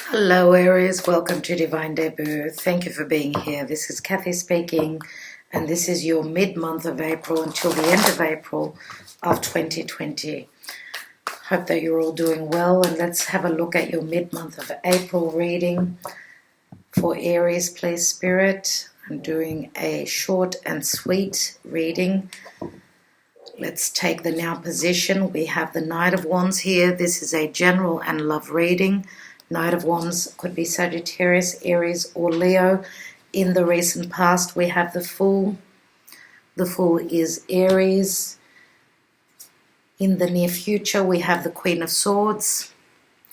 Hello Aries, welcome to Divine Debut. Thank you for being here. This is Kathy speaking, and this is your mid-month of April until the end of April of 2020. Hope that you're all doing well, and let's have a look at your mid-month of April reading for Aries, please Spirit. I'm doing a short and sweet reading. Let's take the now position. We have the Knight of Wands here. This is a general and love reading. Knight of Wands could be Sagittarius, Aries, or Leo. In the recent past, we have the Fool. The Fool is Aries. In the near future, we have the Queen of Swords.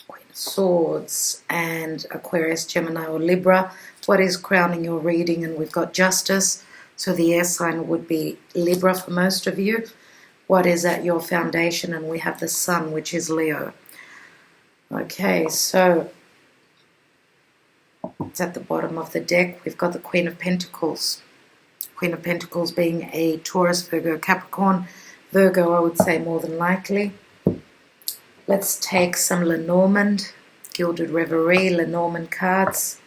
Queen of Swords and Aquarius, Gemini, or Libra. What is crowning your reading? And we've got Justice. So the air sign would be Libra for most of you. What is at your foundation? And we have the Sun, which is Leo. Okay, so it's at the bottom of the deck. We've got the Queen of Pentacles. Queen of Pentacles being a Taurus, Virgo, Capricorn. Virgo, I would say more than likely. Let's take some Lenormand, Gilded Reverie, Lenormand cards.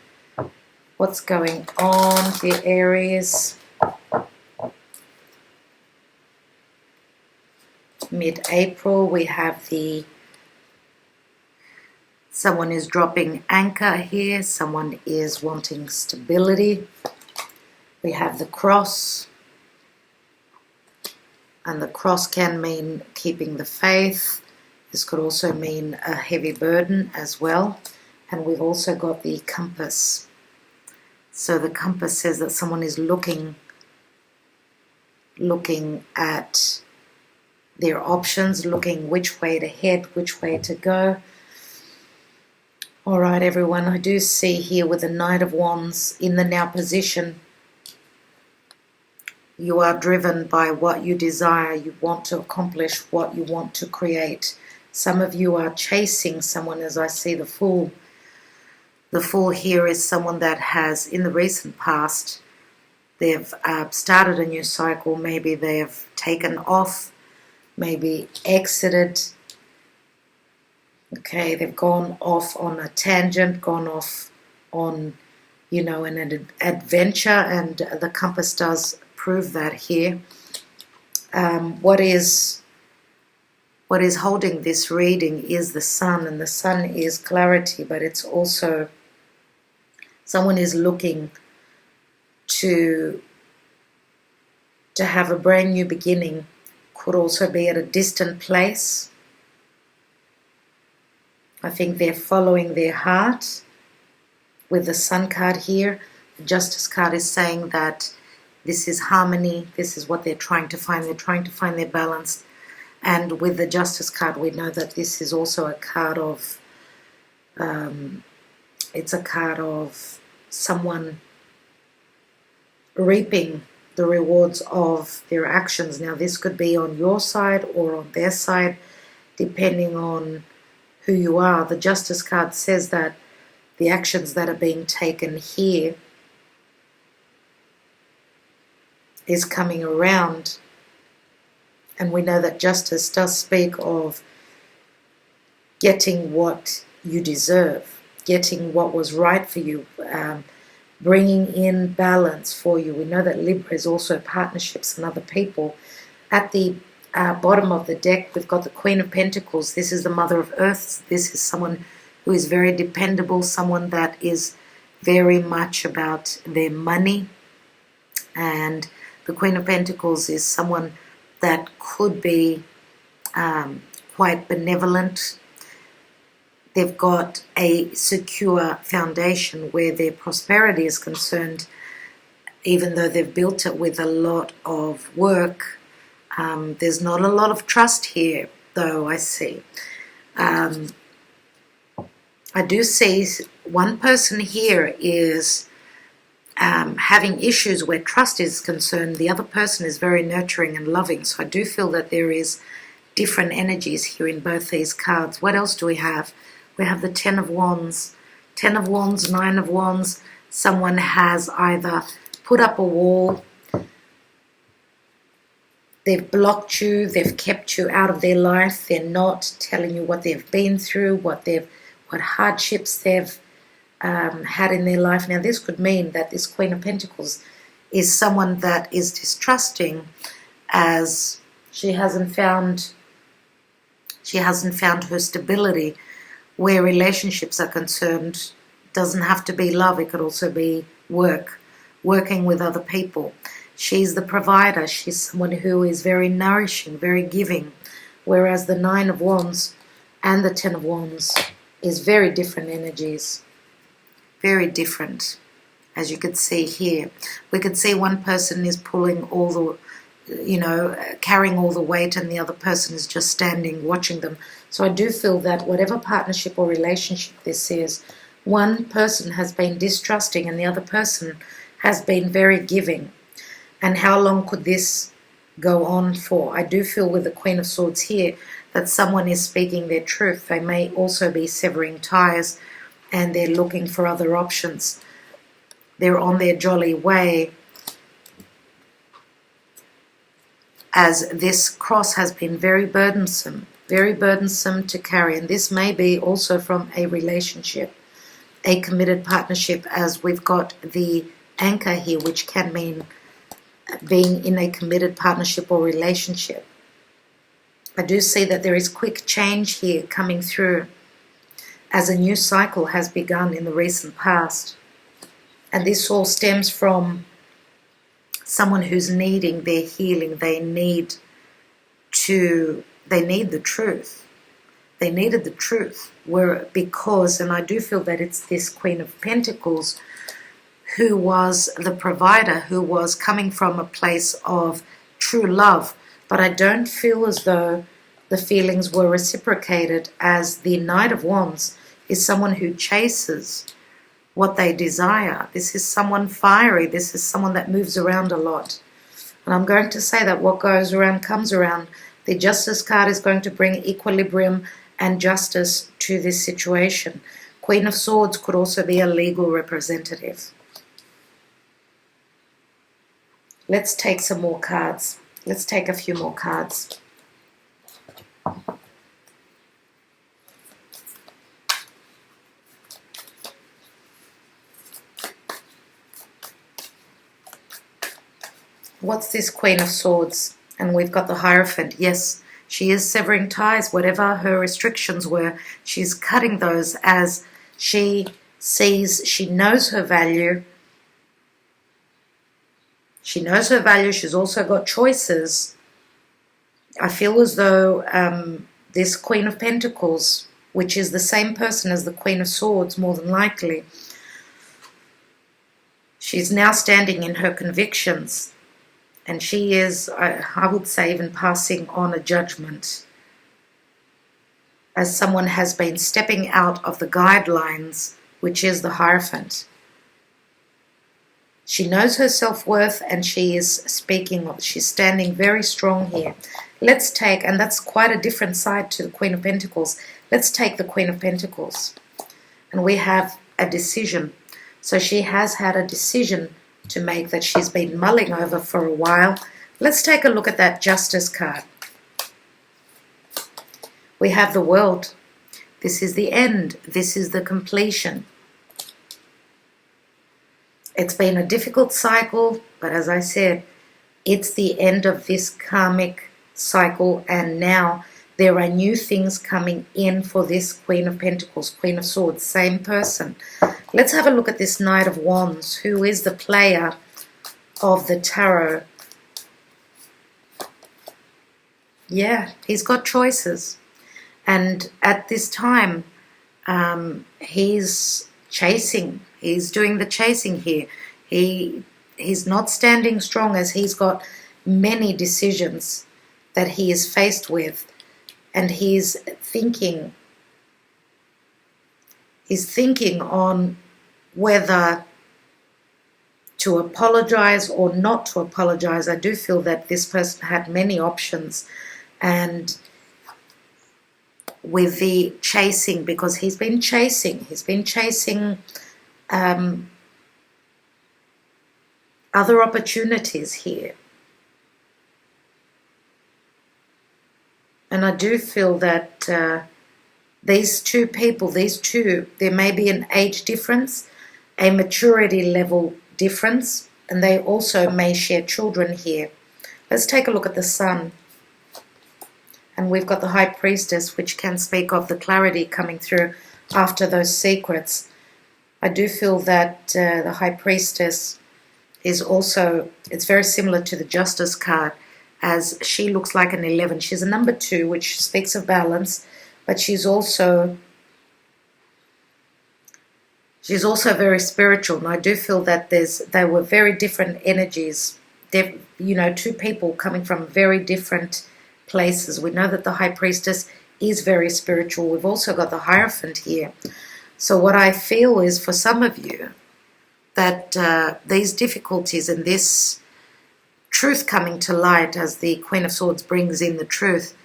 What's going on, the Aries? Mid-April, we have the someone is dropping anchor here. Someone is wanting stability. We have the Cross. And the Cross can mean keeping the faith. This could also mean a heavy burden as well. And we've also got the Compass. So the Compass says that someone is looking at their options, looking which way to head, which way to go. All right, everyone, I do see here with the Knight of Wands in the now position, you are driven by what you desire. You want to accomplish what you want to create. Some of you are chasing someone, as I see the Fool. The Fool here is someone that has, in the recent past, they've started a new cycle. Maybe they've taken off, maybe exited. Okay, they've gone off on a tangent, gone off on, an adventure, and the Compass does prove that here. What is holding this reading is the Sun, and the Sun is clarity, but it's also someone is looking to have a brand new beginning. Could also be at a distant place. I think they're following their heart. With the Sun card here, the Justice card is saying that this is harmony. This is what they're trying to find. They're trying to find their balance. And with the Justice card, we know that this is also a card of, it's a card of someone reaping the rewards of their actions. Now, this could be on your side or on their side, depending on who you are. The Justice card says that the actions that are being taken here is coming around, and we know that Justice does speak of getting what you deserve, getting what was right for you, bringing in balance for you. We know that Libra is also partnerships and other people. At the bottom of the deck, we've got the Queen of Pentacles. This is the Mother of Earth. This is someone who is very dependable, someone that is very much about their money. And the Queen of Pentacles is someone that could be quite benevolent. They've got a secure foundation where their prosperity is concerned, even though they've built it with a lot of work. There's not a lot of trust here, though, I see. I do see one person here is having issues where trust is concerned. The other person is very nurturing and loving. So I do feel that there is different energies here in both these cards. What else do we have? We have the Ten of Wands. Ten of Wands, Nine of Wands. Someone has either put up a wall, they've blocked you, they've kept you out of their life, they're not telling you what they've been through, what hardships they've had in their life. Now, this could mean that this Queen of Pentacles is someone that is distrusting, as she hasn't found her stability where relationships are concerned. Doesn't have to be love, it could also be working with other people. She's the provider, she's someone who is very nourishing, very giving, whereas the Nine of Wands and the Ten of Wands is very different energies, very different. As you could see here, we could see one person is pulling all the, carrying all the weight, and the other person is just standing watching them. So I do feel that whatever partnership or relationship this is, one person has been distrusting and the other person has been very giving. And how long could this go on for? I do feel with the Queen of Swords here that someone is speaking their truth. They may also be severing ties and they're looking for other options. They're on their jolly way, as this cross has been very burdensome to carry. And this may be also from a relationship, a committed partnership, as we've got the anchor here, which can mean being in a committed partnership or relationship. I do see that there is quick change here coming through, as a new cycle has begun in the recent past. And this all stems from someone who's needing their healing. They need the truth. They needed the truth, and I do feel that it's this Queen of Pentacles who was the provider, who was coming from a place of true love. But I don't feel as though the feelings were reciprocated, as the Knight of Wands is someone who chases what they desire. This is someone fiery. This is someone that moves around a lot. And I'm going to say that what goes around comes around. The Justice card is going to bring equilibrium and justice to this situation. Queen of Swords could also be a legal representative. Let's take some more cards. Let's take a few more cards. What's this Queen of Swords? And we've got the Hierophant. Yes, she is severing ties. Whatever her restrictions were, she's cutting those, as she sees, she knows her value. She knows her value. She's also got choices. I feel as though this Queen of Pentacles, which is the same person as the Queen of Swords, more than likely, she's now standing in her convictions. And she is, I would say, even passing on a judgment, as someone has been stepping out of the guidelines, which is the Hierophant. She knows her self-worth and she is speaking, she's standing very strong here. Let's take, and that's quite a different side to the Queen of Pentacles. Let's take the Queen of Pentacles. And we have a decision. So she has had a decision to make that she's been mulling over for a while. Let's take a look at that Justice card. We have the World. This is the end. This is the completion. It's been a difficult cycle, but as I said, it's the end of this karmic cycle, and now there are new things coming in for this Queen of Pentacles, Queen of Swords, same person. Let's have a look at this Knight of Wands, who is the player of the tarot. Yeah, he's got choices. And at this time, he's chasing. He's doing the chasing here. He's not standing strong, as he's got many decisions that he is faced with. And he's thinking on whether to apologize or not to apologize. I do feel that this person had many options, and with the chasing, because he's been chasing other opportunities here. And I do feel that these two people, there may be an age difference, a maturity level difference, and they also may share children here. Let's take a look at the Sun. And we've got the High Priestess, which can speak of the clarity coming through after those secrets. I do feel that the High Priestess is also, it's very similar to the Justice card, as she looks like an 11. She's a number 2, which speaks of balance, but she's also very spiritual. And I do feel that they were very different energies. Two people coming from very different places. We know that the High Priestess is very spiritual. We've also got the Hierophant here. So what I feel is, for some of you, that these difficulties and this truth coming to light, as the Queen of Swords brings in the truth,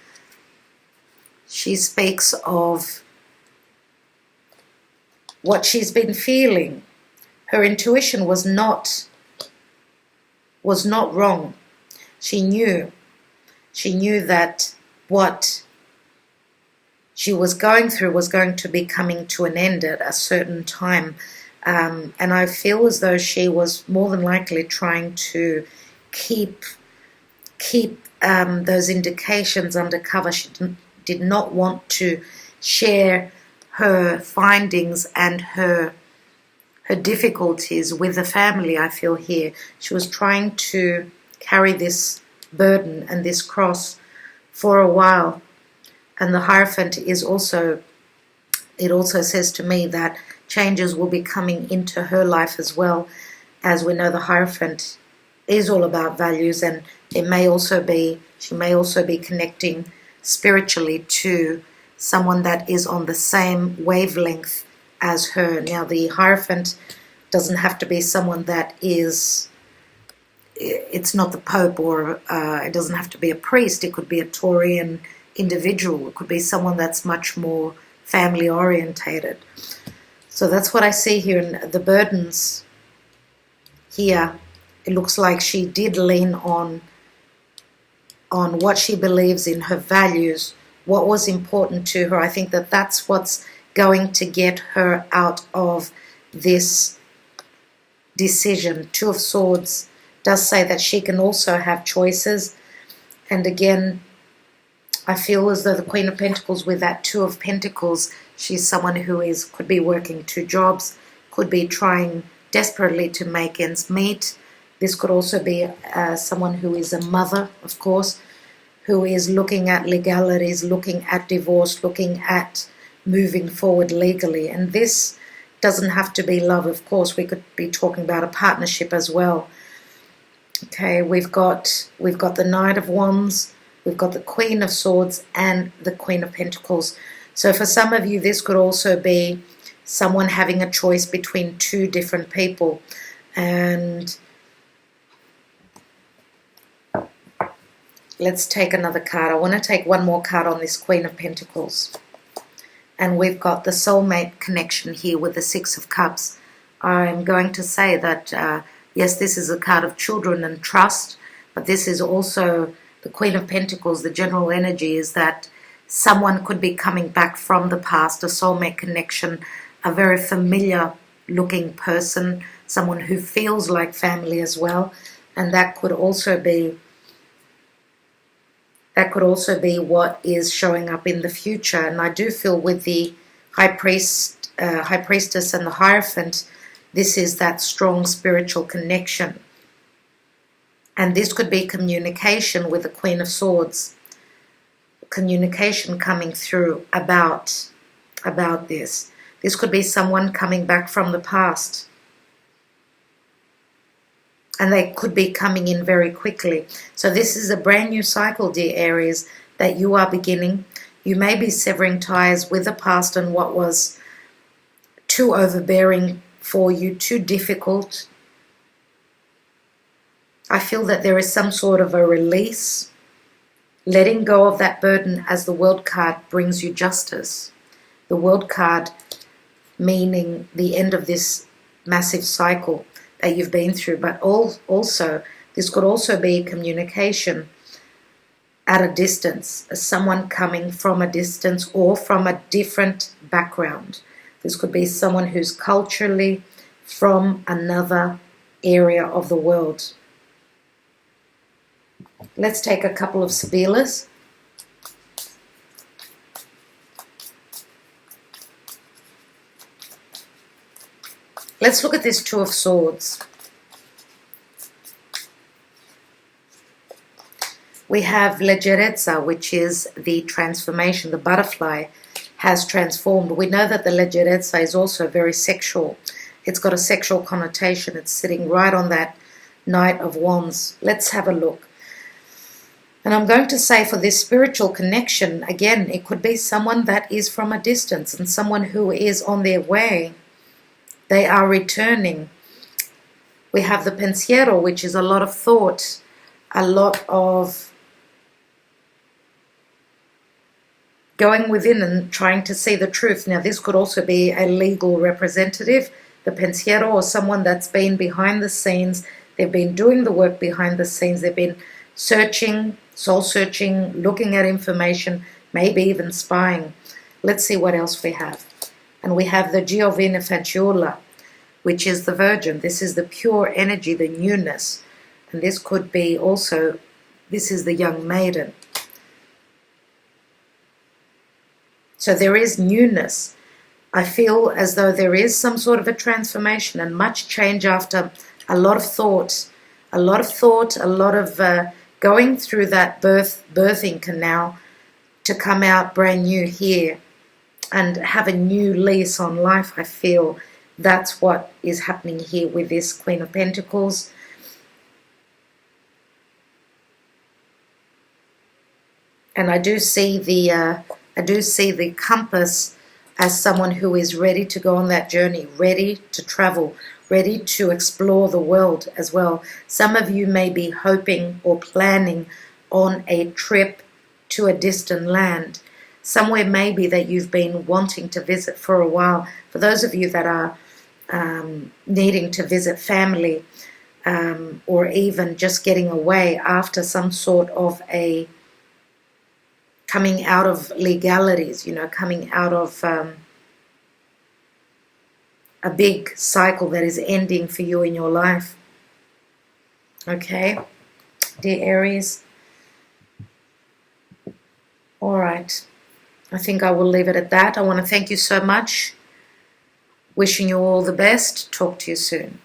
she speaks of what she's been feeling. Her intuition was not wrong. She knew that what she was going through was going to be coming to an end at a certain time. And I feel as though she was more than likely trying to keep those indications undercover. She did not want to share her findings and her difficulties with the family, I feel here. She was trying to carry this burden and this cross for a while. And the Hierophant is also, it also says to me that changes will be coming into her life as well. As we know, the Hierophant is all about values, and she may also be connecting spiritually to someone that is on the same wavelength as her. Now, the Hierophant doesn't have to be someone that is, it's not the Pope, or it doesn't have to be a priest. It could be a Taurian individual. It could be someone that's much more family orientated. So that's what I see here. In the burdens here, it looks like she did lean on what she believes in, her values, what was important to her. I think that that's what's going to get her out of this decision. Two of Swords does say that she can also have choices. And again, I feel as though the Queen of Pentacles with that Two of Pentacles, she's someone who could be working 2 jobs, could be trying desperately to make ends meet. This could also be someone who is a mother, of course, who is looking at legalities, looking at divorce, looking at moving forward legally. And this doesn't have to be love, of course. We could be talking about a partnership as well. Okay, we've got the Knight of Wands, we've got the Queen of Swords, and the Queen of Pentacles. So for some of you, this could also be someone having a choice between 2 different people. And let's take another card. I want to take one more card on this Queen of Pentacles. And we've got the soulmate connection here with the Six of Cups. I'm going to say that, yes, this is a card of children and trust, but this is also the Queen of Pentacles. The general energy is that someone could be coming back from the past, a soulmate connection, a very familiar looking person, someone who feels like family as well. And that could also be what is showing up in the future. And I do feel with the High Priestess and the Hierophant, this is that strong spiritual connection. And this could be communication with the Queen of Swords. Communication coming through about this. This could be someone coming back from the past. And they could be coming in very quickly. So this is a brand new cycle, dear Aries, that you are beginning. You may be severing ties with the past and what was too overbearing for you, too difficult. I feel that there is some sort of a release, letting go of that burden, as the World card brings you justice. The World card meaning the end of this massive cycle that you've been through, but also this could also be communication. at a distance, as someone coming from a distance or from a different background. This could be someone who's culturally from another area of the world. Let's take a couple of Sibillas. Let's look at this Two of Swords. We have leggerezza, which is the transformation. The butterfly has transformed. We know that the leggerezza is also very sexual. It's got a sexual connotation. It's sitting right on that Knight of Wands. Let's have a look. And I'm going to say for this spiritual connection, again, it could be someone that is from a distance and someone who is on their way. They are returning. We have the pensiero, which is a lot of thought, a lot of going within and trying to see the truth. Now, this could also be a legal representative, the pensiero, or someone that's been behind the scenes. They've been doing the work behind the scenes. They've been searching, soul searching, looking at information, maybe even spying. Let's see what else we have. And we have the Giovine Fanciulla, which is the Virgin. This is the pure energy, the newness. And this could be also, this is the young maiden. So there is newness. I feel as though there is some sort of a transformation and much change after a lot of thought, a lot of going through that birthing canal to come out brand new here and have a new lease on life. I feel that's what is happening here with this Queen of Pentacles. And I do see the compass as someone who is ready to go on that journey, ready to travel, ready to explore the world as well. Some of you may be hoping or planning on a trip to a distant land, somewhere maybe that you've been wanting to visit for a while. For those of you that are needing to visit family, or even just getting away after some sort of a coming out of legalities, coming out of a big cycle that is ending for you in your life. Okay, dear Aries. All right. I think I will leave it at that. I want to thank you so much. Wishing you all the best. Talk to you soon.